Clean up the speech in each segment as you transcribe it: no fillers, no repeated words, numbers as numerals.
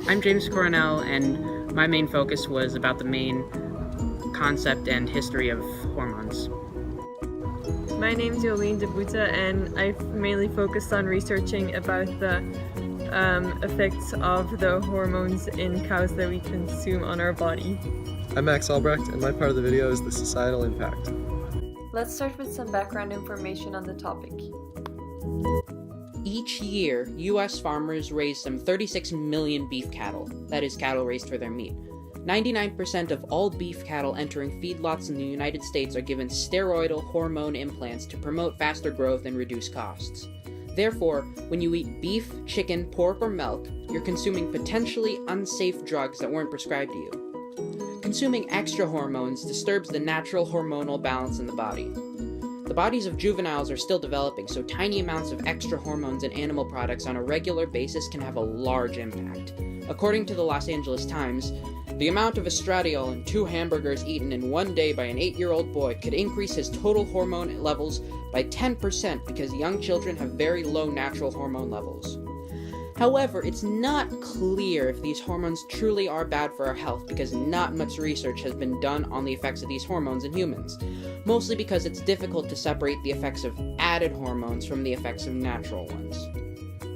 I'm James Coronel, and my main focus was about the main concept and history of hormones. My name is Jolene Debuta, and I've mainly focused on researching about the effects of the hormones in cows that we consume on our body. I'm Max Albrecht, and my part of the video is the societal impact. Let's start with some background information on the topic. Each year, U.S. farmers raise some 36 million beef cattle, that is, cattle raised for their meat. 99% of all beef cattle entering feedlots in the United States are given steroidal hormone implants to promote faster growth and reduce costs. Therefore, when you eat beef, chicken, pork, or milk, you're consuming potentially unsafe drugs that weren't prescribed to you. Consuming extra hormones disturbs the natural hormonal balance in the body. The bodies of juveniles are still developing, so tiny amounts of extra hormones in animal products on a regular basis can have a large impact. According to the Los Angeles Times, the amount of estradiol in 2 hamburgers eaten in one day by an 8-year-old boy could increase his total hormone levels by 10% because young children have very low natural hormone levels. However, it's not clear if these hormones truly are bad for our health because not much research has been done on the effects of these hormones in humans, mostly because it's difficult to separate the effects of added hormones from the effects of natural ones.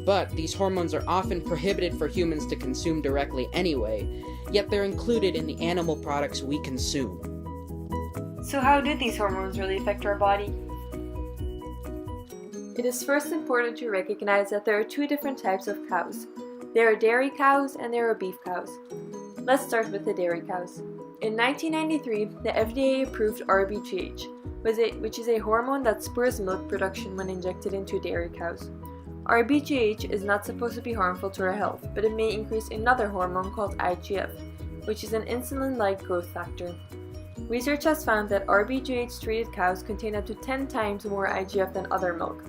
But these hormones are often prohibited for humans to consume directly anyway, yet they're included in the animal products we consume. So how do these hormones really affect our body? It is first important to recognize that there are 2 different types of cows. There are dairy cows and there are beef cows. Let's start with the dairy cows. In 1993, the FDA approved RBGH, which is a hormone that spurs milk production when injected into dairy cows. RBGH is not supposed to be harmful to our health, but it may increase another hormone called IGF, which is an insulin-like growth factor. Research has found that RBGH-treated cows contain up to 10 times more IGF than other milk.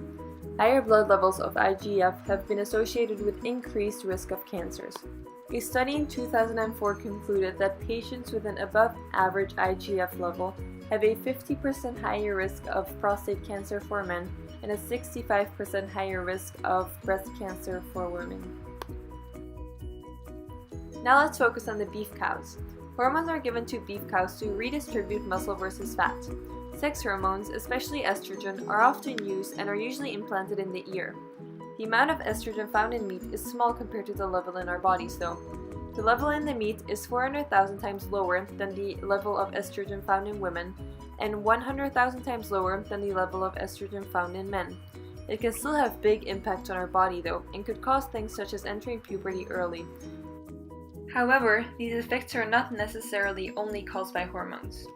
Higher blood levels of IGF have been associated with increased risk of cancers. A study in 2004 concluded that patients with an above-average IGF level have a 50% higher risk of prostate cancer for men and a 65% higher risk of breast cancer for women. Now let's focus on the beef cows. Hormones are given to beef cows to redistribute muscle versus fat. Sex hormones, especially estrogen, are often used and are usually implanted in the ear. The amount of estrogen found in meat is small compared to the level in our bodies though. The level in the meat is 400,000 times lower than the level of estrogen found in women and 100,000 times lower than the level of estrogen found in men. It can still have big impact on our body though and could cause things such as entering puberty early. However, these effects are not necessarily only caused by hormones.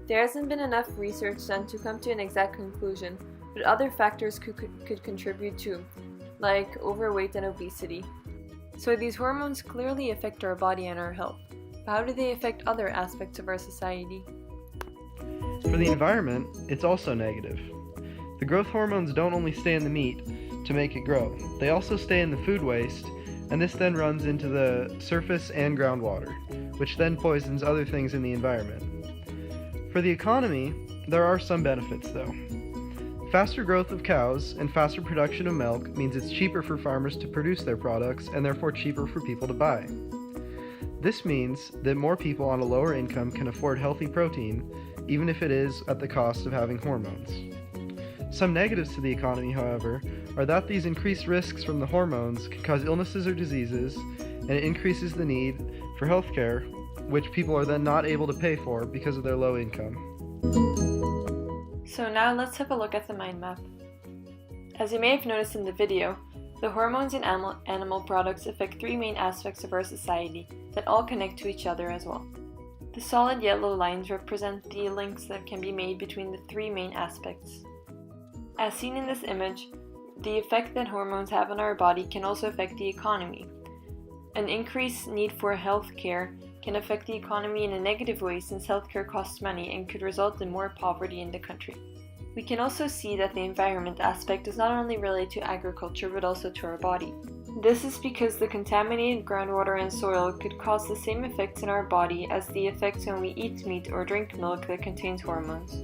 There hasn't been enough research done to come to an exact conclusion, but other factors could contribute too, like overweight and obesity. So these hormones clearly affect our body and our health. But how do they affect other aspects of our society? For the environment, it's also negative. The growth hormones don't only stay in the meat to make it grow, they also stay in the food waste, and this then runs into the surface and groundwater, which then poisons other things in the environment. For the economy, there are some benefits though. Faster growth of cows and faster production of milk means it's cheaper for farmers to produce their products and therefore cheaper for people to buy. This means that more people on a lower income can afford healthy protein, even if it is at the cost of having hormones. Some negatives to the economy, however, are that these increased risks from the hormones can cause illnesses or diseases, and it increases the need for healthcare, which people are then not able to pay for because of their low income. So now let's have a look at the mind map. As you may have noticed in the video, the hormones in animal products affect 3 main aspects of our society that all connect to each other as well. The solid yellow lines represent the links that can be made between the 3 main aspects. As seen in this image, the effect that hormones have on our body can also affect the economy. An increased need for health care can affect the economy in a negative way since healthcare costs money and could result in more poverty in the country. We can also see that the environment aspect is not only related to agriculture but also to our body. This is because the contaminated groundwater and soil could cause the same effects in our body as the effects when we eat meat or drink milk that contains hormones.